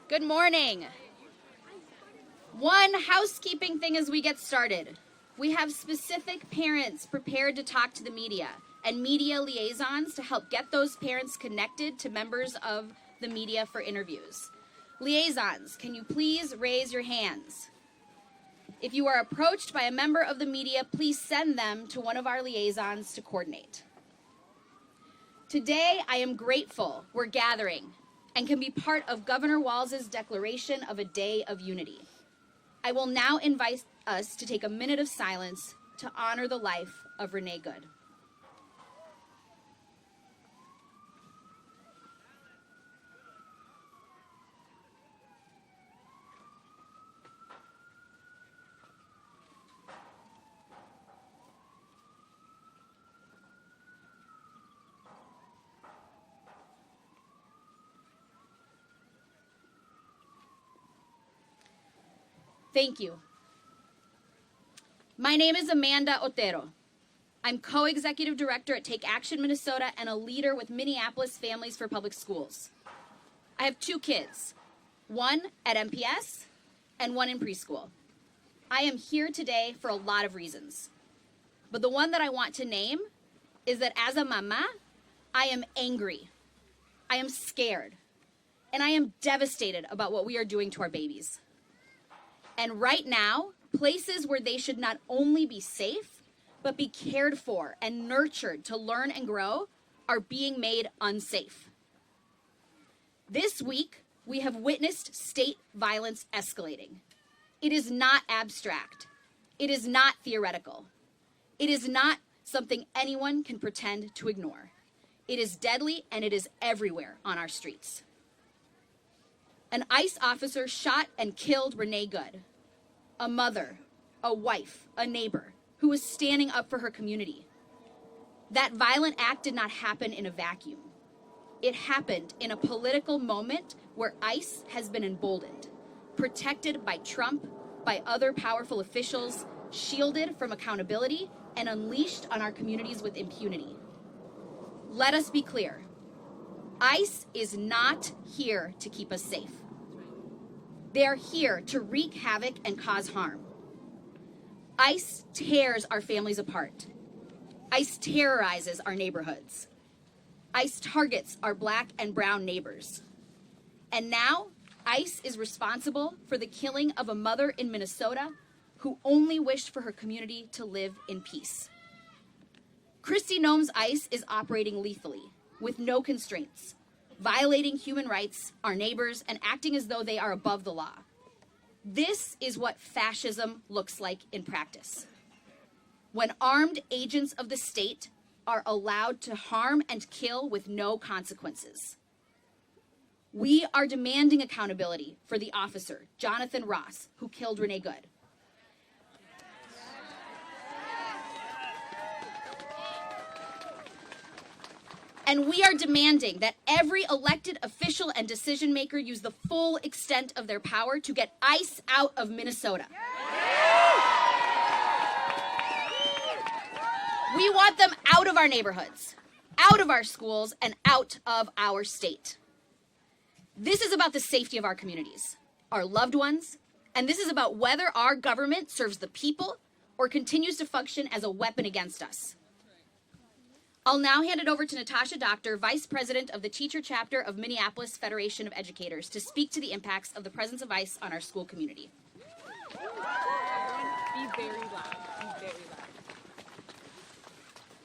Good morning. One housekeeping thing as we get started. We have specific parents prepared to talk to the media and media liaisons to help get those parents connected to members of the media for interviews. Liaisons, can you please raise your hands? If you are approached by a member of the media, please send them to one of our liaisons to coordinate. Today, I am grateful we're gathering and can be part of Governor Walz's declaration of a day of unity. I will now invite us to take a minute of silence to honor the life of Renee Good. Thank you. My name is Amanda Otero. I'm co-executive director at Take Action Minnesota and a leader with Minneapolis Families for Public Schools. I have 2 kids, one at MPS and one in preschool. I am here today for a lot of reasons, but the one that I want to name is that as a mama, I am angry, I am scared, and I am devastated about what we are doing to our babies. And right now, places where they should not only be safe, but be cared for and nurtured to learn and grow are being made unsafe. This week, we have witnessed state violence escalating. It is not abstract. It is not theoretical. It is not something anyone can pretend to ignore. It is deadly and it is everywhere on our streets. An ICE officer shot and killed Renee Good, a mother, a wife, a neighbor, who was standing up for her community. That violent act did not happen in a vacuum. It happened in a political moment where ICE has been emboldened, protected by Trump, by other powerful officials, shielded from accountability, and unleashed on our communities with impunity. Let us be clear. ICE is not here to keep us safe. They are here to wreak havoc and cause harm. ICE tears our families apart. ICE terrorizes our neighborhoods. ICE targets our Black and brown neighbors. And now, ICE is responsible for the killing of a mother in Minnesota who only wished for her community to live in peace. Kristi Noem's ICE is operating lethally, with no constraints, violating human rights, our neighbors, and acting as though they are above the law. This is what fascism looks like in practice. When armed agents of the state are allowed to harm and kill with no consequences. We are demanding accountability for the officer, Jonathan Ross, who killed Renee Good. And we are demanding that every elected official and decision maker use the full extent of their power to get ICE out of Minnesota. We want them out of our neighborhoods, out of our schools, and out of our state. This is about the safety of our communities, our loved ones, and this is about whether our government serves the people or continues to function as a weapon against us. I'll now hand it over to Natasha Doctor, Vice President of the Teacher Chapter of Minneapolis Federation of Educators, to speak to the impacts of the presence of ICE on our school community. Be very loud. Be very loud.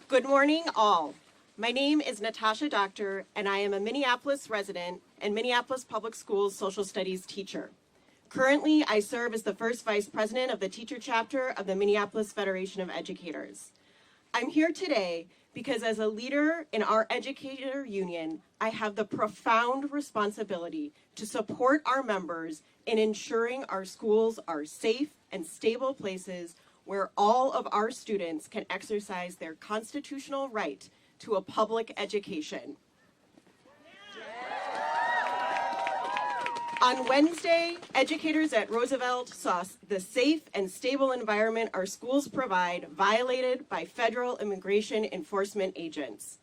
Good morning, all. My name is Natasha Doctor, and I am a Minneapolis resident and Minneapolis Public Schools social studies teacher. Currently, I serve as the first Vice President of the Teacher Chapter of the Minneapolis Federation of Educators. I'm here today because as a leader in our educator union, I have the profound responsibility to support our members in ensuring our schools are safe and stable places where all of our students can exercise their constitutional right to a public education. On Wednesday, educators at Roosevelt saw the safe and stable environment our schools provide violated by federal immigration enforcement agents.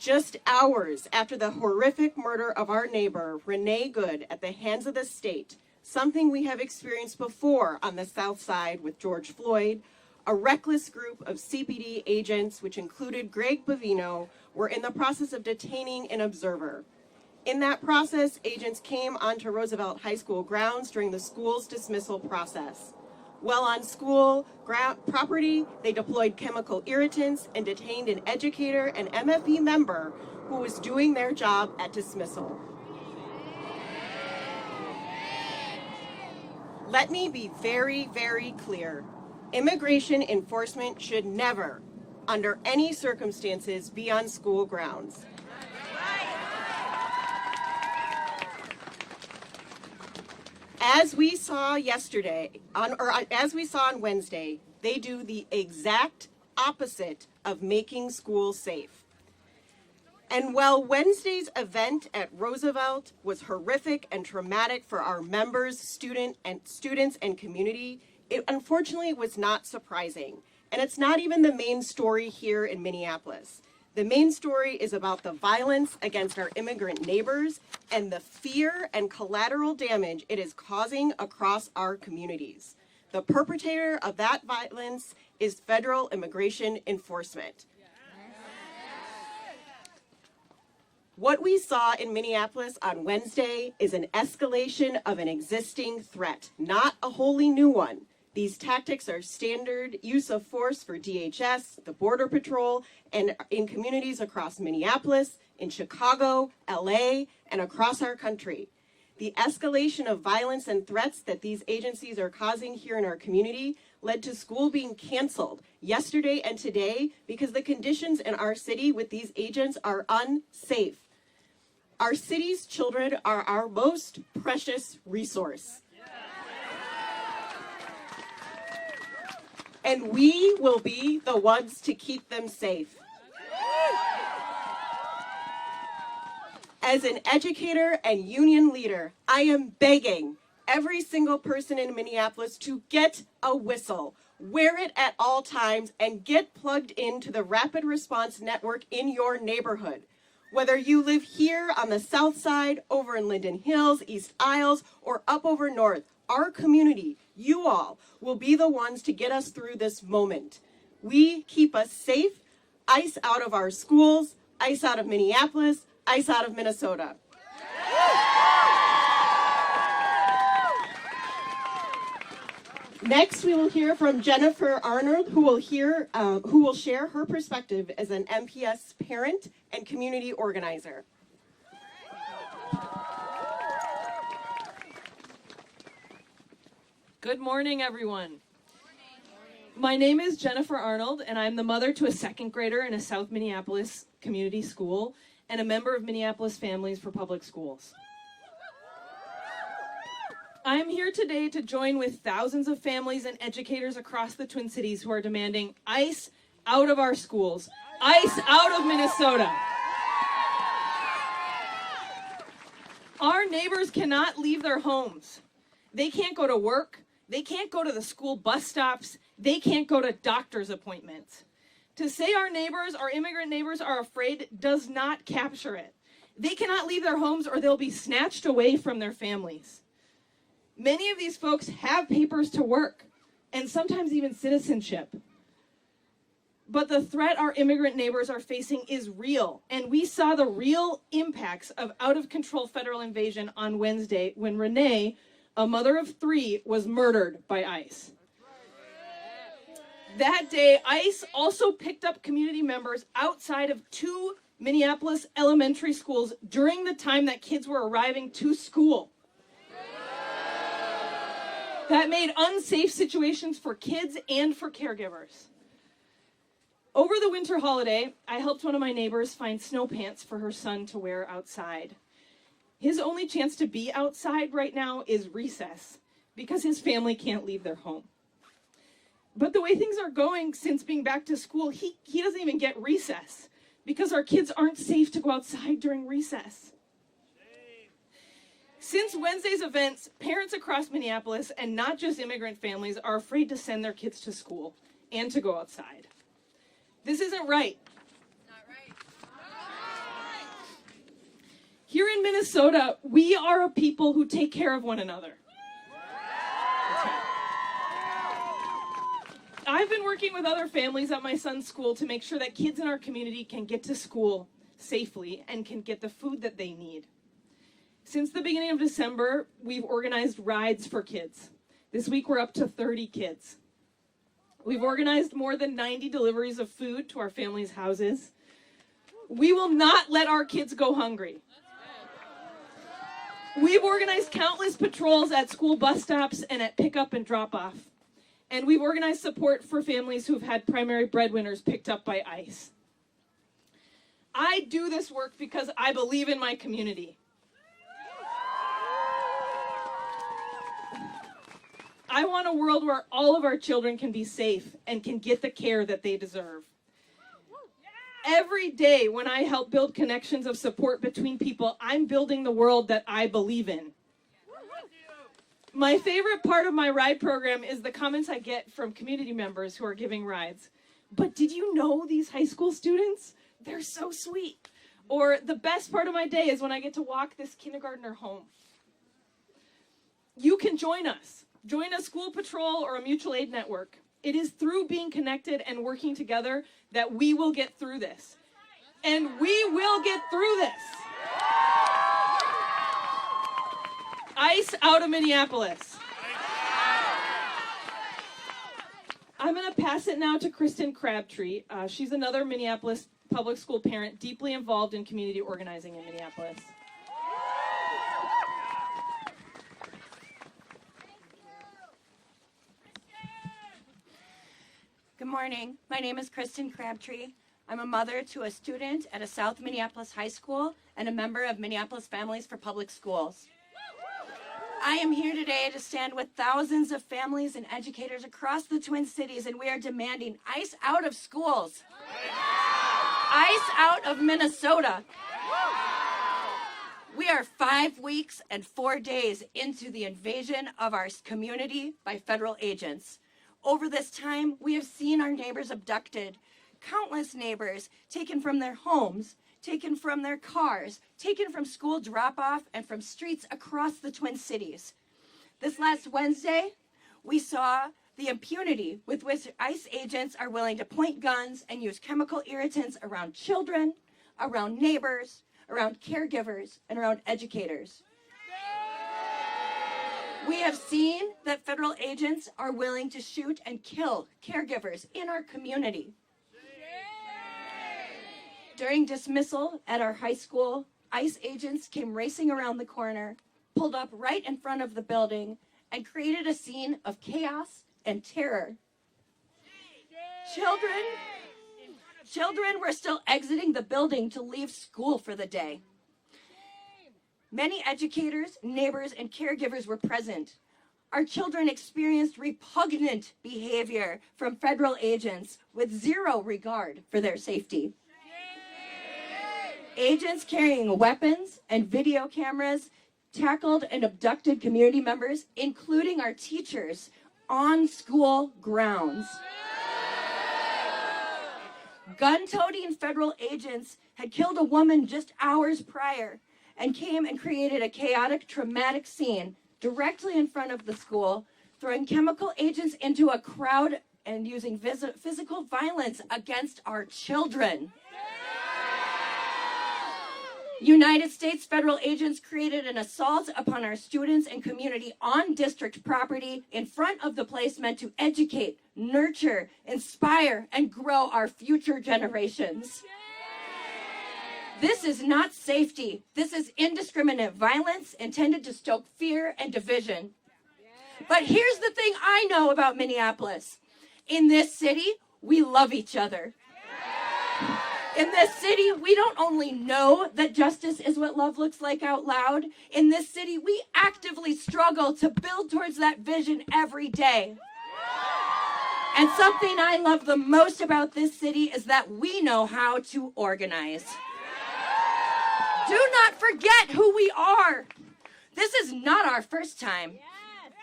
Just hours after the horrific murder of our neighbor, Renee Good, at the hands of the state, something we have experienced before on the South Side with George Floyd, a reckless group of CPD agents, which included Greg Bavino, were in the process of detaining an observer. In that process, agents came onto Roosevelt High School grounds during the school's dismissal process. While on school property, they deployed chemical irritants and detained an educator and MFE member who was doing their job at dismissal. Let me be very, very clear. Immigration enforcement should never, under any circumstances, be on school grounds. As we saw on Wednesday, they do the exact opposite of making schools safe. And while Wednesday's event at Roosevelt was horrific and traumatic for our members, students, and community, it unfortunately was not surprising. And it's not even the main story here in Minneapolis. The main story is about the violence against our immigrant neighbors and the fear and collateral damage it is causing across our communities. The perpetrator of that violence is federal immigration enforcement. What we saw in Minneapolis on Wednesday is an escalation of an existing threat, not a wholly new one. These tactics are standard use of force for DHS, the Border Patrol, and in communities across Minneapolis, in Chicago, LA, and across our country. The escalation of violence and threats that these agencies are causing here in our community led to school being canceled yesterday and today because the conditions in our city with these agents are unsafe. Our city's children are our most precious resource. And we will be the ones to keep them safe. As an educator and union leader, I am begging every single person in Minneapolis to get a whistle, wear it at all times, and get plugged into the rapid response network in your neighborhood. Whether you live here on the South Side, over in Linden Hills, East Isles, or up over north, our community, you all, will be the ones to get us through this moment. We keep us safe, ICE out of our schools, ICE out of Minneapolis, ICE out of Minnesota. Next, we will hear from Jennifer Arnold, who will share her perspective as an MPS parent and community organizer. Good morning, everyone. My name is Jennifer Arnold, and I'm the mother to a second grader in a South Minneapolis community school and a member of Minneapolis Families for Public Schools. I'm here today to join with thousands of families and educators across the Twin Cities who are demanding ICE out of our schools, ICE out of Minnesota. Our neighbors cannot leave their homes. They can't go to work. They can't go to the school bus stops. They can't go to doctor's appointments. To say our neighbors, our immigrant neighbors, are afraid does not capture it. They cannot leave their homes or they'll be snatched away from their families. Many of these folks have papers to work and sometimes even citizenship. But the threat our immigrant neighbors are facing is real, and we saw the real impacts of out-of-control federal invasion on Wednesday when Renee, a mother of 3, was murdered by ICE. That day, ICE also picked up community members outside of 2 Minneapolis elementary schools during the time that kids were arriving to school. That made unsafe situations for kids and for caregivers. Over the winter holiday, I helped one of my neighbors find snow pants for her son to wear outside. His only chance to be outside right now is recess because his family can't leave their home. But the way things are going since being back to school, he doesn't even get recess because our kids aren't safe to go outside during recess. Since Wednesday's events, parents across Minneapolis, and not just immigrant families, are afraid to send their kids to school and to go outside. This isn't right. Not right. Here in Minnesota, we are a people who take care of one another. I've been working with other families at my son's school to make sure that kids in our community can get to school safely and can get the food that they need. Since the beginning of December, we've organized rides for kids. This week we're up to 30 kids. We've organized more than 90 deliveries of food to our families' houses. We will not let our kids go hungry. We've organized countless patrols at school bus stops and at pickup and drop-off. And we've organized support for families who've had primary breadwinners picked up by ICE. I do this work because I believe in my community. I want a world where all of our children can be safe and can get the care that they deserve. Every day when I help build connections of support between people, I'm building the world that I believe in. My favorite part of my ride program is the comments I get from community members who are giving rides. But did you know these high school students? They're so sweet. Or the best part of my day is when I get to walk this kindergartner home. You can join us. Join a school patrol or a mutual aid network. It is through being connected and working together that we will get through this. And we will get through this. ICE out of Minneapolis. I'm going to pass it now to Kristen Crabtree. She's another Minneapolis public school parent deeply involved in community organizing in Minneapolis. Good morning. My name is Kristen Crabtree. I'm a mother to a student at a South Minneapolis high school and a member of Minneapolis Families for Public Schools. I am here today to stand with thousands of families and educators across the Twin Cities, and we are demanding ICE out of schools. ICE out of Minnesota. We are 5 weeks and 4 days into the invasion of our community by federal agents. Over this time, we have seen our neighbors abducted, countless neighbors taken from their homes, taken from their cars, taken from school drop-off, and from streets across the Twin Cities. This last Wednesday, we saw the impunity with which ICE agents are willing to point guns and use chemical irritants around children, around neighbors, around caregivers, and around educators. We have seen that federal agents are willing to shoot and kill caregivers in our community. During dismissal at our high school, ICE agents came racing around the corner, pulled up right in front of the building, and created a scene of chaos and terror. Children were still exiting the building to leave school for the day. Many educators, neighbors, and caregivers were present. Our children experienced repugnant behavior from federal agents with zero regard for their safety. Agents carrying weapons and video cameras tackled and abducted community members, including our teachers, on school grounds. Gun-toting federal agents had killed a woman just hours prior and came and created a chaotic, traumatic scene directly in front of the school, throwing chemical agents into a crowd and using physical violence against our children. United States federal agents created an assault upon our students and community on district property in front of the place meant to educate, nurture, inspire, and grow our future generations. This is not safety. This is indiscriminate violence intended to stoke fear and division. But here's the thing I know about Minneapolis. In this city, we love each other. In this city, we don't only know that justice is what love looks like out loud. In this city, we actively struggle to build towards that vision every day. And something I love the most about this city is that we know how to organize. Do not forget who we are. This is not our first time.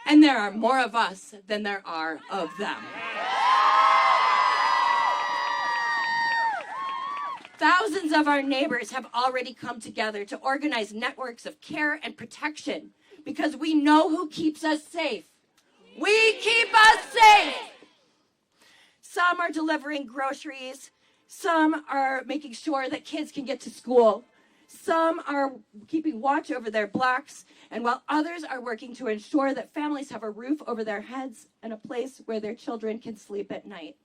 And there are more of us than there are of them. Thousands of our neighbors have already come together to organize networks of care and protection because we know who keeps us safe. We keep us safe. Some are delivering groceries. Some are making sure that kids can get to school. Some are keeping watch over their blocks. And while others are working to ensure that families have a roof over their heads and a place where their children can sleep at night.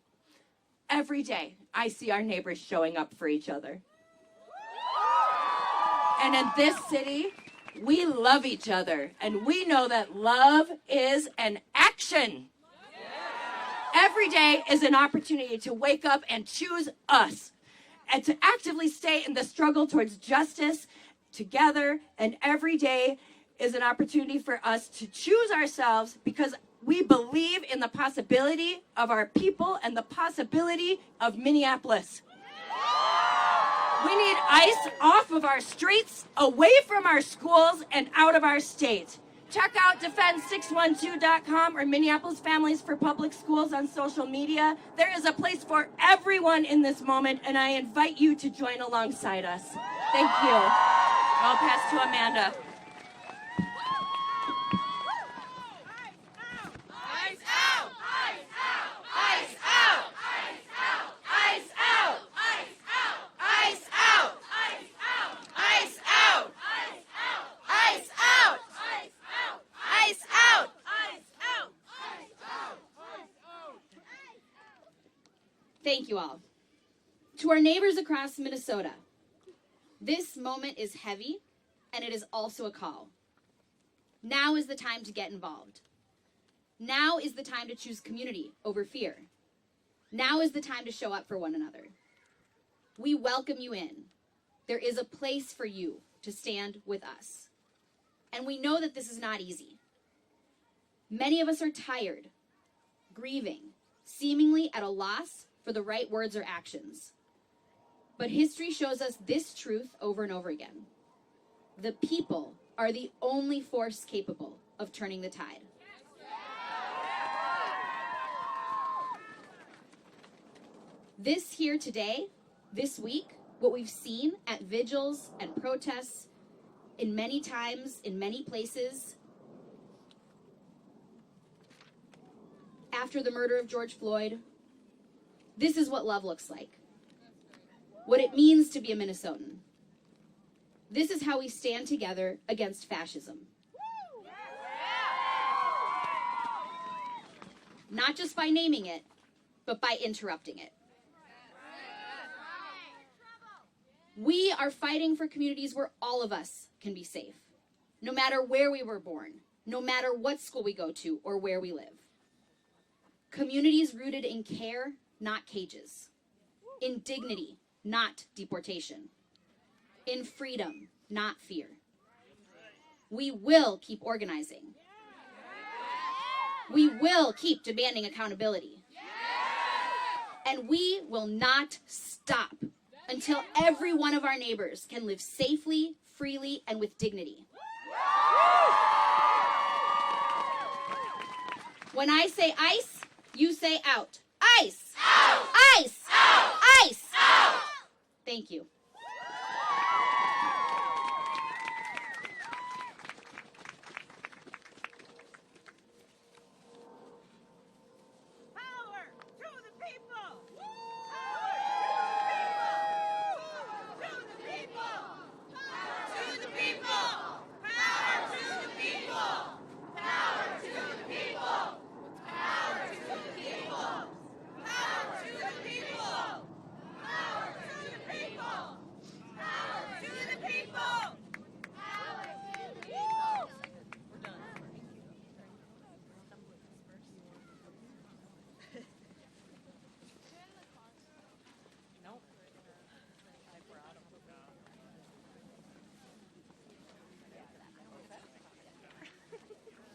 Every day, I see our neighbors showing up for each other. And in this city, we love each other, and we know that love is an action. Every day is an opportunity to wake up and choose us, and to actively stay in the struggle towards justice together. And every day is an opportunity for us to choose ourselves because we believe in the possibility of our people and the possibility of Minneapolis. We need ICE off of our streets, away from our schools, and out of our state. Check out defend612.com or Minneapolis Families for Public Schools on social media. There is a place for everyone in this moment, and I invite you to join alongside us. Thank you. I'll pass to Amanda. Thank you all. To our neighbors across Minnesota, this moment is heavy, and it is also a call. Now is the time to get involved. Now is the time to choose community over fear. Now is the time to show up for one another. We welcome you in. There is a place for you to stand with us. And we know that this is not easy. Many of us are tired, grieving, seemingly at a loss for the right words or actions. But history shows us this truth over and over again. The people are the only force capable of turning the tide. This here today, this week, what we've seen at vigils and protests in many times, in many places, after the murder of George Floyd, this is what love looks like. What it means to be a Minnesotan. This is how we stand together against fascism. Not just by naming it, but by interrupting it. We are fighting for communities where all of us can be safe, no matter where we were born, no matter what school we go to or where we live. Communities rooted in care, not cages. In dignity, not deportation. In freedom, not fear. We will keep organizing. We will keep demanding accountability. And we will not stop until every one of our neighbors can live safely, freely, and with dignity. When I say ICE, you say out. ICE! Out! ICE! Out! ICE! Out! Thank you.